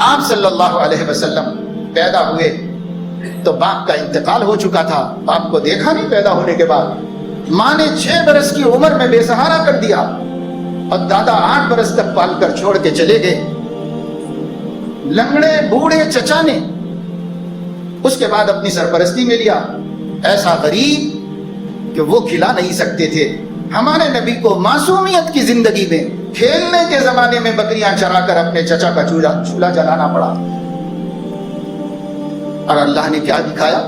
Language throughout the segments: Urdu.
آپ صلی اللہ علیہ وسلم پیدا ہوئے تو باپ کا انتقال ہو چکا تھا. باپ کو دیکھا نہیں پیدا ہونے کے بعد. ماں نے 6 برس کی عمر میں بے سہارا کر دیا اور دادا 8 برس تک پال کر چھوڑ کے چلے گئے. لنگڑے بوڑھے چچا نے اس کے بعد اپنی سرپرستی میں لیا. ایسا غریب کہ وہ کھلا نہیں سکتے تھے. ہمارے نبی کو معصومیت کی زندگی میں کھیلنے کے زمانے میں بکریاں چرا کر اپنے چچا کا چولہا جلانا پڑا. اور اللہ نے کیا دکھایا؟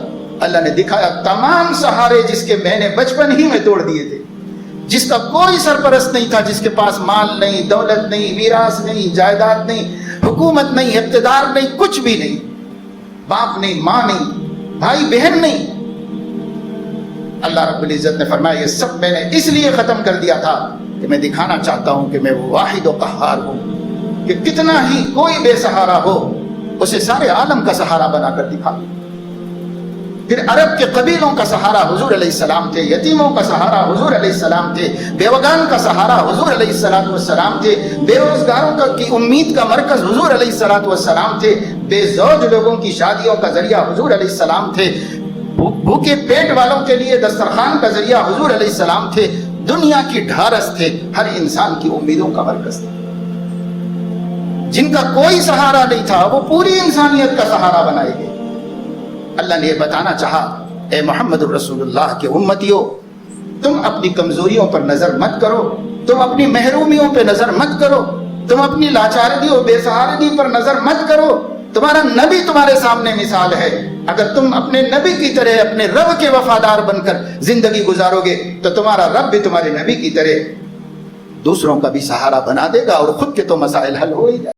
اللہ نے دکھایا تمام سہارے جس کے میں نے بچپن ہی میں توڑ دیے تھے، جس کا کوئی سرپرست نہیں تھا، جس کے پاس مال نہیں، دولت نہیں، میراث نہیں، جائیداد نہیں، حکومت نہیں، اقتدار نہیں، کچھ بھی نہیں، باپ نہیں، ماں نہیں، بھائی بہن نہیں. اللہ رب العزت نے فرمایا یہ سب میں نے اس لیے ختم کر دیا تھا کہ میں دکھانا چاہتا ہوں کہ میں وہ واحد و قہار ہوں، کہ کتنا ہی کوئی بے سہارا ہو اسے سارے عالم کا سہارا بنا کر دکھا. پھر عرب کے قبیلوں کا سہارا حضور علیہ السلام تھے، یتیموں کا سہارا حضور علیہ السلام تھے، بیوگان کا سہارا حضور علیہ السلام تھے، بے روزگاروں کی امید کا مرکز حضور علیہ السلام تھے، بے زوج لوگوں کی شادیوں کا ذریعہ حضور علیہ السلام تھے، بھوکے پیٹ والوں کے لیے دسترخوان کا ذریعہ حضور علیہ السلام تھے، دنیا کی ڈھارس تھے، ہر انسان کی امیدوں کا مرکز تھا. جن کا کوئی سہارا نہیں تھا وہ پوری انسانیت کا سہارا بنائے گئے. اللہ نے یہ بتانا چاہا اے محمد الرسول اللہ کے امتیوں، تم اپنی کمزوریوں پر نظر مت کرو، تم اپنی محرومیوں پہ نظر مت کرو، تم اپنی لاچارگی اور بے سہارگی پر نظر مت کرو. تمہارا نبی تمہارے سامنے مثال ہے. اگر تم اپنے نبی کی طرح اپنے رب کے وفادار بن کر زندگی گزارو گے تو تمہارا رب بھی تمہارے نبی کی طرح دوسروں کا بھی سہارا بنا دے گا اور خود کے تو مسائل حل ہو ہی جائے.